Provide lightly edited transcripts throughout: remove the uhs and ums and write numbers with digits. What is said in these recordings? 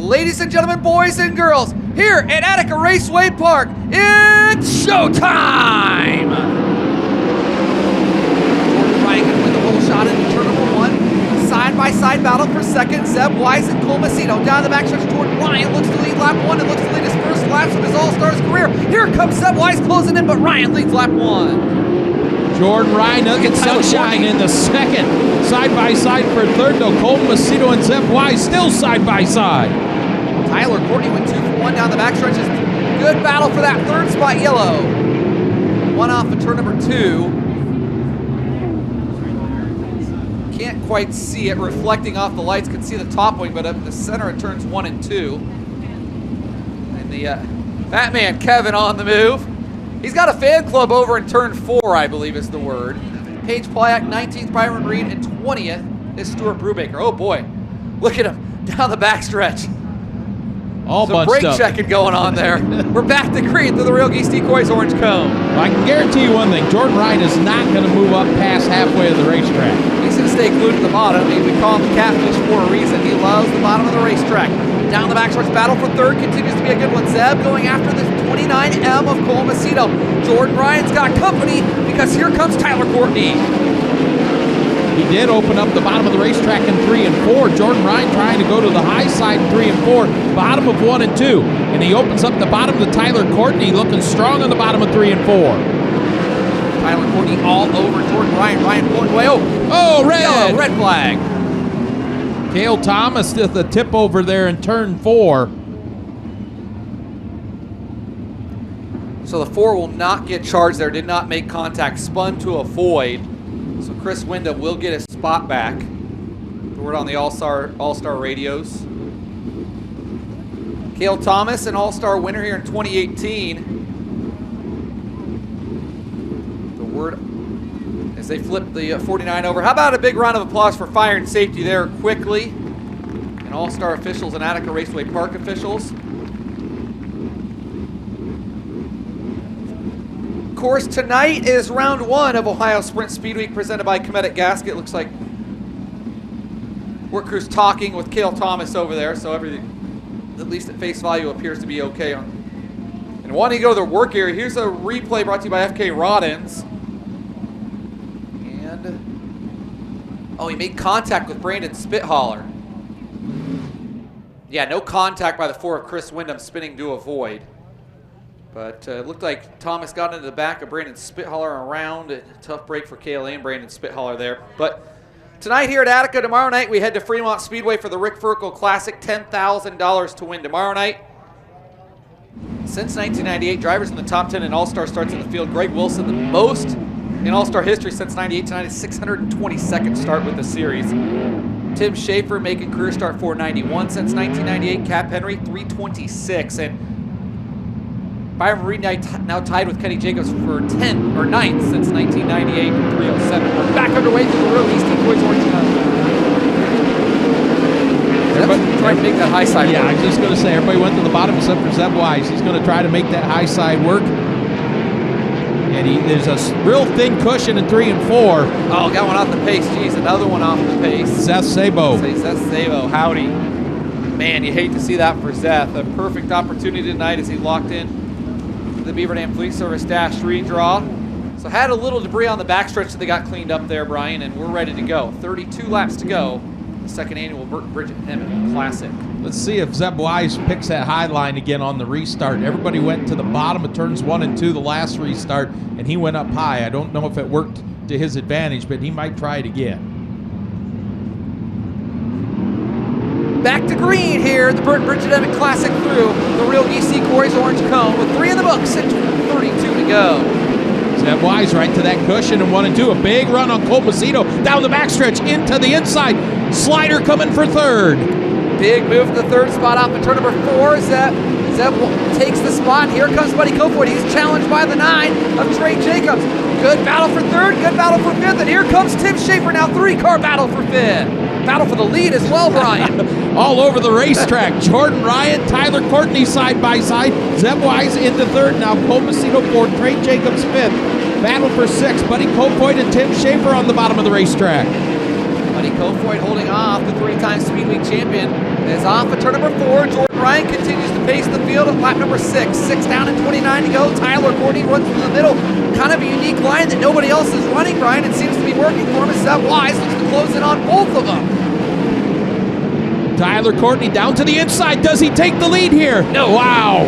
Ladies and gentlemen, boys and girls, here at Attica Raceway Park, it's showtime! Jordan Ryan can win the whole shot into turn number 1. Side-by-side battle for second. Zeb Wise and Cole Macedo. Down the backstretch, Jordan Ryan looks to lead lap 1 and looks to lead his first laps of his All-Stars career. Here comes Zeb Wise closing in, but Ryan leads lap 1. Jordan Ryan looking sunshine in the second. Side-by-side for third, though. Cole Macedo and Zeb Wise still side-by-side. Tyler Courtney went 2 for 1 down the backstretches. Good battle for that third spot, yellow. One off of turn number 2. Can't quite see it reflecting off the lights. Can see the top wing, but up the center of turns 1 and 2. And the Fat Man Kevin on the move. He's got a fan club over in turn 4, I believe is the word. Paige Plyak, 19th, Byron Reed, and 20th is Stuart Brubaker. Oh boy, look at him down the backstretch. All some brake checking going on there. We're back to green through the Real Geese Decoys orange cone. Well, I can guarantee you one thing. Jordan Ryan is not going to move up past halfway of the racetrack. He's going to stay glued to the bottom. We call him the catfish for a reason. He loves the bottom of the racetrack. Down the backstretch, battle for third continues to be a good one. Zeb going after this 29M of Cole Macedo. Jordan Ryan's got company because here comes Tyler Courtney. He did open up the bottom of the racetrack in 3 and 4. Jordan Ryan trying to go to the high side in 3 and 4, bottom of 1 and 2. And he opens up the bottom to Tyler Courtney, looking strong on the bottom of 3 and 4. Tyler Courtney all over Jordan Ryan. Ryan pulling away. Oh, red! Yellow, red flag. Cale Thomas did the tip over there in turn 4. So the 4 will not get charged there. Did not make contact. Spun to avoid. So Chris Wyndham will get his spot back. The word on the All-Star radios. Cale Thomas, an All-Star winner here in 2018. The word as they flip the 49 over. How about a big round of applause for fire and safety there quickly. And All-Star officials and Attica Raceway Park officials. Of course, tonight is round 1 of Ohio Sprint Speedweek presented by Cometic Gasket. Looks like work crew's talking with Cale Thomas over there, so everything, at least at face value, appears to be okay. And wanting to go to the work area, here's a replay brought to you by FK Roddins. And, oh, he made contact with Brandon Spithaler. Yeah, no contact by the 4 of Chris Wyndham, spinning to avoid. But it looked like Thomas got into the back of Brandon Spithaler around. A tough break for KLA and Brandon Spithaler there. But tonight here at Attica, tomorrow night we head to Fremont Speedway for the Rick Ferkel Classic. $10,000 to win tomorrow night. Since 1998, drivers in the top 10 in All-Star starts in the field. Greg Wilson, the most in All-Star history since 98 tonight, his 622nd start with the series. Tim Schaefer making career start 491 since 1998. Cap Henry 326. And Byron Reed now tied with Kenny Jacobs for 10th or 9th since 1998 and 307. We're back underway through the Real Geese Decoys orange cone. Trying to make that high side work. I was just going to say, everybody went to the bottom except for Zeb Wise. He's going to try to make that high side work. And there's a real thin cushion in 3 and 4. Oh, got one off the pace. Geez, another one off the pace. Seth Sabo. Seth Sabo, howdy. Man, you hate to see that for Seth. A perfect opportunity tonight as he locked in the Beaver Dam Police Service dash redraw. So had a little debris on the backstretch that they got cleaned up there, Brian, and we're ready to go. 32 laps to go. The second annual Burton Bridget Emmett Classic. Let's see if Zeb Wise picks that high line again on the restart. Everybody went to the bottom of turns 1 and 2 the last restart, and he went up high. I don't know if it worked to his advantage, but he might try it again. Back to green here, the Burton Bridget Emmett Classic through the Real Geese Decoys orange cone with 3 in the books and 32 to go. Zeb Wise right to that cushion in 1 and 2. A big run on Cole Macedo down the backstretch into the inside. Slider coming for third. Big move to the third spot off of turn number 4. Zeb takes the spot. Here comes Buddy Kofoid. He's challenged by the 9 of Trey Jacobs. Good battle for third, good battle for 5th, and here comes Tim Schaefer now. 3-car battle for 5th. Battle for the lead as well, Brian. All over the racetrack. Jordan Ryan, Tyler Courtney side by side. Zeb Wise into third now. Cole Macedo 4th, Trey Jacobs 5th. Battle for 6th. Buddy Kofoid and Tim Schaefer on the bottom of the racetrack. Buddy Kofoid holding off, the 3-time Speedweek champion, is off at turn number 4. Jordan Ryan continues to pace the field at lap number 6. 6 down and 29 to go. Tyler Courtney runs through the middle. Kind of a unique line that nobody else is running, Brian. It seems to be working for him. Seb Wise looks to close in on both of them. Tyler Courtney down to the inside. Does he take the lead here? No. Wow.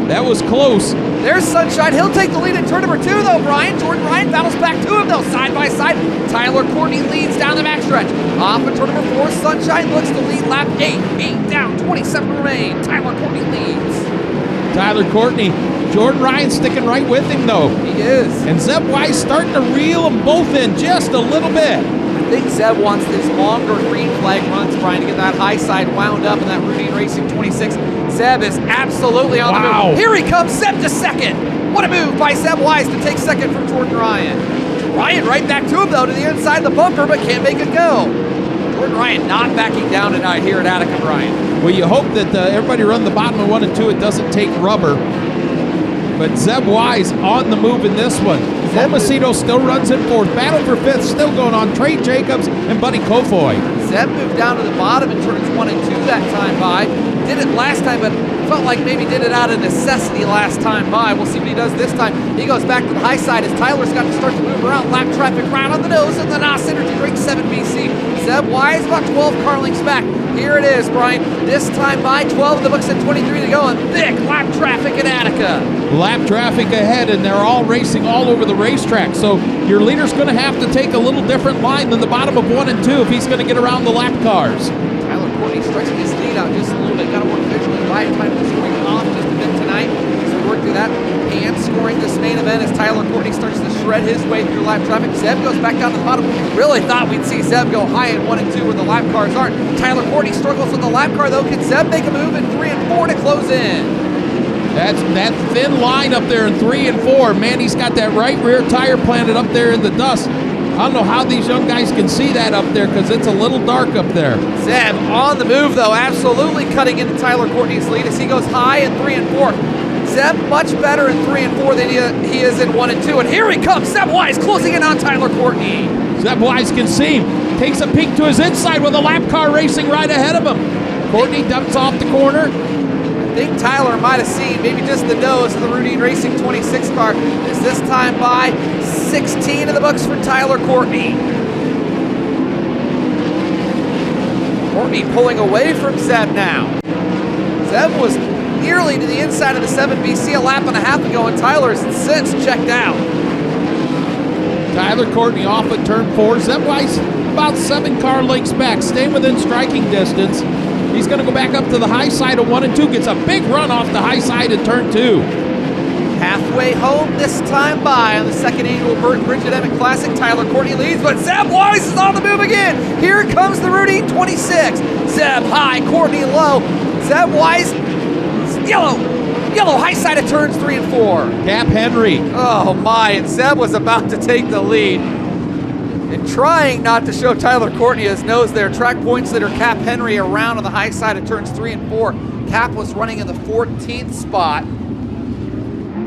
That was close. There's Sunshine. He'll take the lead in turn number 2, though, Brian. Jordan Ryan battles back to him, though, side by side. Tyler Courtney leads down the backstretch. Off at turn number 4, Sunshine looks to lead lap 8. 8 down, 27 remain. Tyler Courtney leads. Tyler Courtney. Jordan Ryan sticking right with him, though. He is. And Zeb Wise starting to reel them both in just a little bit. I think Zeb wants these longer green flag runs, Brian, to get that high side wound up in that Routine Racing 26. Zeb is absolutely on the move. Here he comes, Zeb to second. What a move by Zeb Wise to take second from Jordan Ryan. Ryan right back to him, though, to the inside of the bumper, but can't make it go. Jordan Ryan not backing down tonight here at Attica, Brian. Well, you hope that everybody run the bottom of 1 and 2. It doesn't take rubber. But Zeb Wise on the move in this one. Comacito still runs in 4th. Battle for 5th still going on. Trey Jacobs and Buddy Kofoid. Zeb moved down to the bottom in turns 1 and 2 that time by. Did it last time, but felt like maybe did it out of necessity last time by. We'll see what he does this time. He goes back to the high side as Tyler's got to start to move around. Lap traffic right on the nose of the NOS Energy Drink 7BC. Zeb Wise about 12 car lengths back. Here it is, Brian. This time by 12 in the books and 23 to go. And thick lap traffic in Attica. Lap traffic ahead, and they're all racing all over the racetrack. So your leader's going to have to take a little different line than the bottom of 1 and 2 if he's going to get around the lap cars. Tyler Courtney stretching his lead out just a little bit. Got to work visually right. Time to scoring off just a bit tonight. So we work through that and scoring this main event as Tyler Courtney starts to shred his way through lap traffic. Zeb goes back down to the bottom. Really thought we'd see Zeb go high in 1 and 2 where the lap cars aren't. Tyler Courtney struggles with the lap car, though. Can Zeb make a move in 3 and 4 to close in? That's that thin line up there in 3 and 4. Man, he's got that right rear tire planted up there in the dust. I don't know how these young guys can see that up there because it's a little dark up there. Zeb on the move, though, absolutely cutting into Tyler Courtney's lead as he goes high in 3 and 4. Zeb much better in 3 and 4 than he is in 1 and 2. And here he comes, Zeb Wise closing in on Tyler Courtney. Zeb Wise can see him. Takes a peek to his inside with a lap car racing right ahead of him. Courtney dumps off the corner. I think Tyler might have seen maybe just the nose of the Routine Racing 26 car. Is this time by 16 in the books for Tyler Courtney. Courtney pulling away from Zeb now. Zeb was nearly to the inside of the 7BC a lap and a half ago, and Tyler has since checked out. Tyler Courtney off at turn 4. Zeb Wise about 7 car lengths back, staying within striking distance. He's going to go back up to the high side of 1 and 2. Gets a big run off the high side of turn 2. Halfway home this time by on the 2nd annual Burt Bridget Emmett Classic. Tyler Courtney leads, but Zeb Wise is on the move again. Here comes the Routine 26. Zeb high, Courtney low. Zeb Wise, yellow high side of turns 3 and 4. Cap Henry. Oh my, and Zeb was about to take the lead. And trying not to show Tyler Courtney his nose there. Track points that are Cap Henry around on the high side of turns 3 and 4. Cap was running in the 14th spot.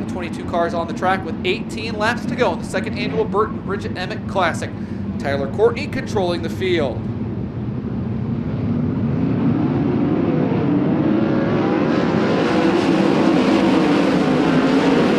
22 cars on the track with 18 laps to go in the 2nd annual Burt and Bridget Emmett Classic. Tyler Courtney controlling the field.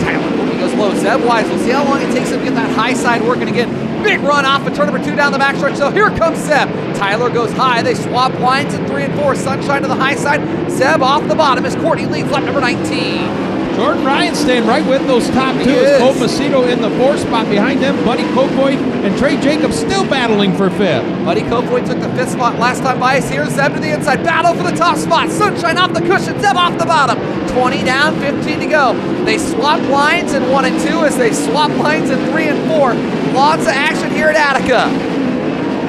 Tyler Courtney goes low. Zeb Wise, we'll see how long it takes him to get that high side working again. Big run off of turn number 2 down the backstretch. So here comes Zeb. Tyler goes high. They swap lines in 3 and 4. Sunshine to the high side. Zeb off the bottom as Courtney leads lap number 19. Jordan Ryan staying right with those top 2. Cole Macedo in the 4th spot behind them. Buddy Kofoid and Trey Jacobs still battling for 5th. Buddy Kofoid took the 5th spot last time by us. Here's Zeb to the inside. Battle for the top spot. Sunshine off the cushion. Zeb off the bottom. 20 down, 15 to go. They swap lines in 1 and 2 as they swap lines in 3 and 4. Lots of action here at Attica.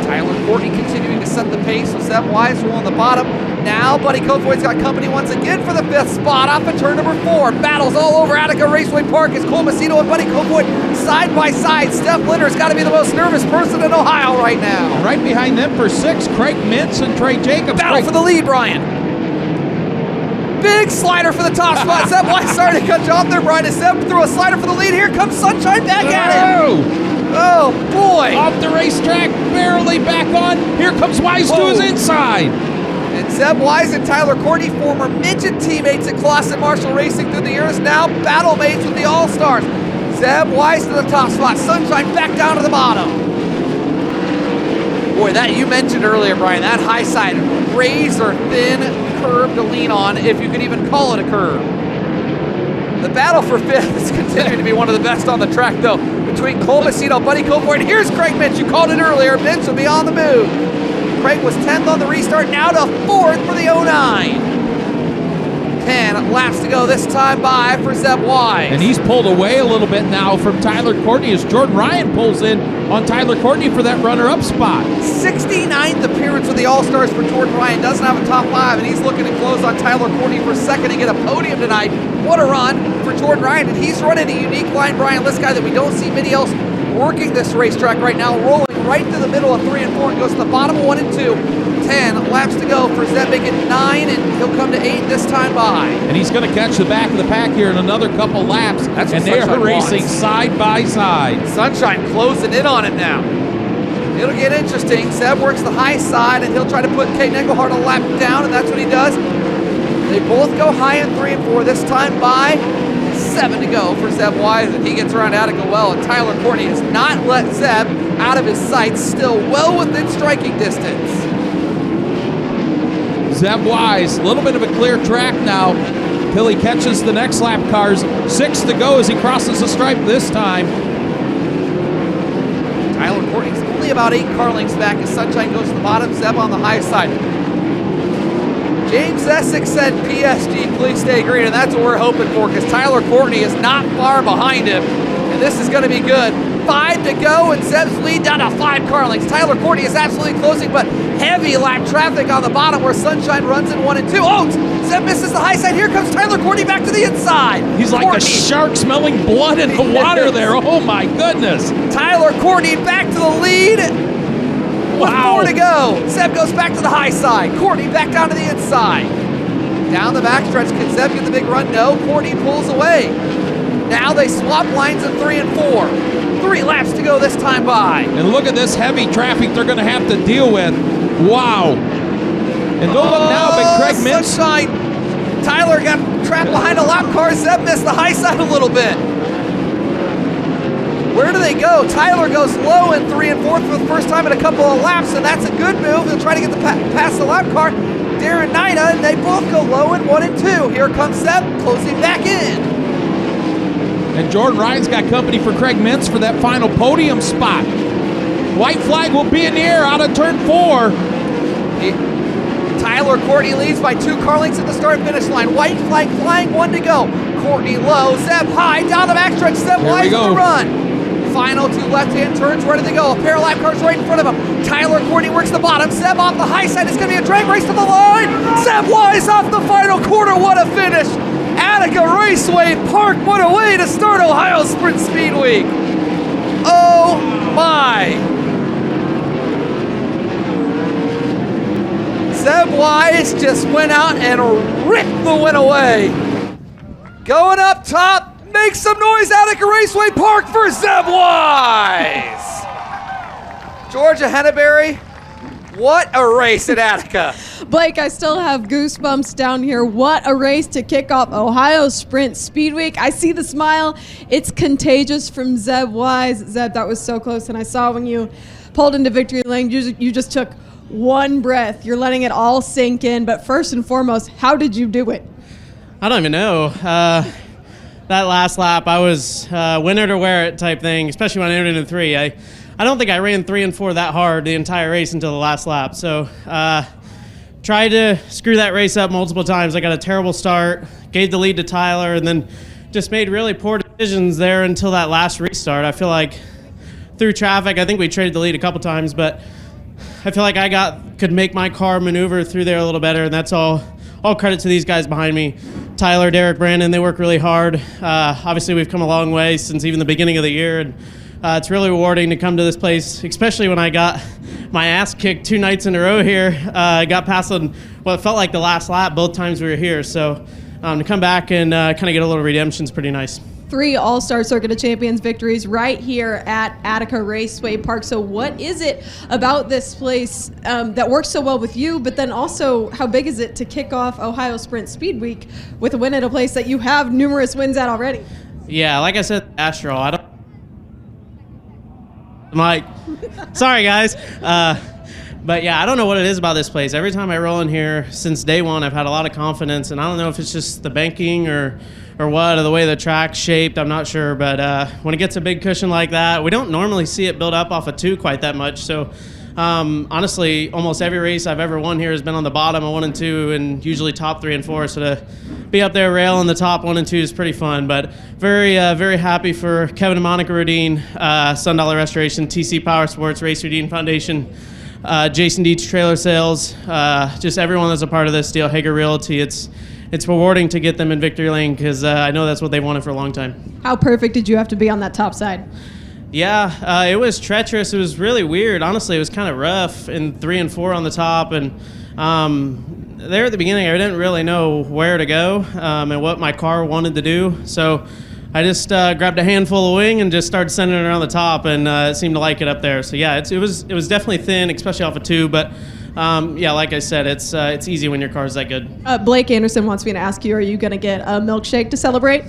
Tyler Courtney continuing to set the pace with Zeb Wise on the bottom. Now Buddy Kofoid's got company once again for the 5th spot off at turn number 4. Battles all over Attica Raceway Park as Cole Macedo and Buddy Kofoid side by side. Steph Linder's got to be the most nervous person in Ohio right now. Right behind them for 6, Craig Mintz and Trey Jacobs. Battle for the lead, Brian. Big slider for the top spot. Zeb Wise starting to cut you off there, Brian. As Zeb threw a slider for the lead. Here comes Sunshine back at him. Oh, boy. Off the racetrack, barely back on. Here comes Wise to his inside. And Zeb Wise and Tyler Courtney, former midget teammates at Clausen Marshall Racing through the years, now battle mates with the All-Stars. Zeb Wise to the top spot. Sunshine back down to the bottom. Boy, that you mentioned earlier, Brian, that high side, razor thin curve to lean on, if you could even call it a curve. The battle for fifth is continuing to be one of the best on the track, though, between Cole Messino, Buddy Copeland, and here's Craig Mintz. You called it earlier. Mintz will be on the move. Craig was 10th on the restart, now to 4th for the 09. 10 laps to go this time by for Zeb Wise. And he's pulled away a little bit now from Tyler Courtney as Jordan Ryan pulls in on Tyler Courtney for that runner-up spot. 69th appearance with the All-Stars for Jordan Ryan. Doesn't have a top 5, and he's looking to close on Tyler Courtney for second and get a podium tonight. What a run for Jordan Ryan, and he's running a unique line, Brian Liskey, that we don't see many else working this racetrack right now, rolling right through the middle of 3 and 4 and goes to the bottom of 1 and 2. 10 laps to go for Zeb, making 9, and he'll come to 8 this time by. And he's going to catch the back of the pack here in another couple laps. That's and what they're Sunshine racing wants. side by side. Sunshine closing in on him now. It'll get interesting. Zeb works the high side, and he'll try to put Kate Engelhardt a lap down, and that's what he does. They both go high in 3 and 4 this time by. 7 to go for Zeb Wise, and he gets around Attica well, and Tyler Courtney has not let Zeb out of his sights, still well within striking distance. Zeb Wise, a little bit of a clear track now till he catches the next lap cars. 6 to go as he crosses the stripe this time. Tyler Courtney's only about 8 car lengths back as Sunshine goes to the bottom, Zeb on the high side. James Essex said, PSG, please stay green, and that's what we're hoping for, because Tyler Courtney is not far behind him, and this is going to be good. 5 to go, and Zeb's lead down to 5 car lengths. Tyler Courtney is absolutely closing, but heavy lap traffic on the bottom where Sunshine runs in 1 and 2. Oh, Zeb misses the high side. Here comes Tyler Courtney back to the inside. He's like Courtney. a shark smelling blood in the water there. Oh, my goodness. Tyler Courtney back to the lead. With 4 to go. Zeb goes back to the high side. Courtney back down to the inside. Down the backstretch. Can Zeb get the big run? No. Courtney pulls away. Now they swap lines in 3 and 4. 3 laps to go this time by. And look at this heavy traffic they're going to have to deal with. Wow. And don't look now, but Craig Mintz. Sunshine. Tyler got trapped behind a lap car. Zeb missed the high side a little bit. Where do they go? Tyler goes low in 3 and 4 for the first time in a couple of laps, and that's a good move. He'll try to get past the lap car. Darren Nida, and they both go low in 1 and 2. Here comes Zeb, closing back in. And Jordan Ryan's got company for Craig Mintz for that final podium spot. White flag will be in the air out of turn 4. Tyler Courtney leads by 2 car lengths at the start-finish line. White flag flying, 1 to go. Courtney low, Zeb high, down the backstretch. Zeb Wise on the run. Final 2 left-hand turns, ready to go. A pair of lap cars right in front of him. Tyler Courtney works the bottom. Zeb off the high side. It's going to be a drag race to the line. Zeb Wise off the final corner. What a finish. Attica Raceway Park. What a way to start Ohio Sprint Speedweek. Oh, my. Zeb Wise just went out and ripped the win away. Going up top. Make some noise, Attica Raceway Park for Zeb Wise. Georgia Henneberry, what a race at Attica. Blake, I still have goosebumps down here. What a race to kick off Ohio Sprint Speedweek. I see the smile. It's contagious from Zeb Wise. Zeb, that was so close, and I saw when you pulled into victory lane, you just took one breath. You're letting it all sink in, but first and foremost, how did you do it? I don't even know. That last lap, I was winner to wear it type thing, especially when I entered in 3. I don't think I ran 3 and 4 that hard the entire race until the last lap. So tried to screw that race up multiple times. I got a terrible start, gave the lead to Tyler, and then just made really poor decisions there until that last restart. I feel like through traffic, I think we traded the lead a couple times, but I feel like could make my car maneuver through there a little better, and that's all credit to these guys behind me. Tyler, Derek, Brandon, they work really hard. Obviously, we've come a long way since even the beginning of the year, and it's really rewarding to come to this place, especially when I got my ass kicked 2 nights in a row here. I got past on what felt like the last lap both times we were here, so to come back and kind of get a little redemption is pretty nice. 3 All-Star Circuit of Champions victories right here at Attica Raceway Park. So what is it about this place that works so well with you, but then also how big is it to kick off Ohio Sprint Speedweek with a win at a place that you have numerous wins at already? Yeah, like I said, Astro, I don't... Mike, sorry guys. But yeah, I don't know what it is about this place. Every time I roll in here since day one, I've had a lot of confidence, and I don't know if it's just the banking or what, or the way the track's shaped, I'm not sure. But when it gets a big cushion like that, we don't normally see it build up off of 2 quite that much. So honestly, almost every race I've ever won here has been on the bottom of 1 and 2, and usually top 3 and 4. So to be up there railing the top 1 and 2 is pretty fun. But very happy for Kevin and Monica Rodine, Sundollar Restoration, TC Power Sports, Race Rodine Foundation, Jason Dietz Trailer Sales, just everyone that's a part of this deal, Hager Realty. It's rewarding to get them in victory lane because I know that's what they wanted for a long time. How perfect did you have to be on that top side? Yeah, it was treacherous. It was really weird. Honestly, it was kind of rough in 3 and 4 on the top. And there at the beginning, I didn't really know where to go and what my car wanted to do. So I just grabbed a handful of wing and just started sending it around the top, and it seemed to like it up there. So yeah, it was definitely thin, especially off of 2. But yeah, like I said, it's easy when your car's that good. Blake Anderson wants me to ask you, are you going to get a milkshake to celebrate?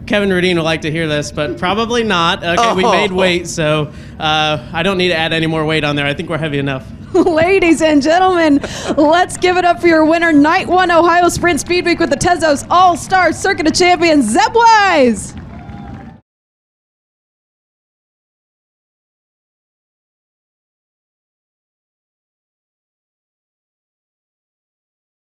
Kevin Rodine would like to hear this, but probably not. Okay, we made weight, so I don't need to add any more weight on there. I think we're heavy enough. Ladies and gentlemen, let's give it up for your winner, Night 1 Ohio Sprint Speedweek with the Tezos All-Star Circuit of Champions, Zeb Wise.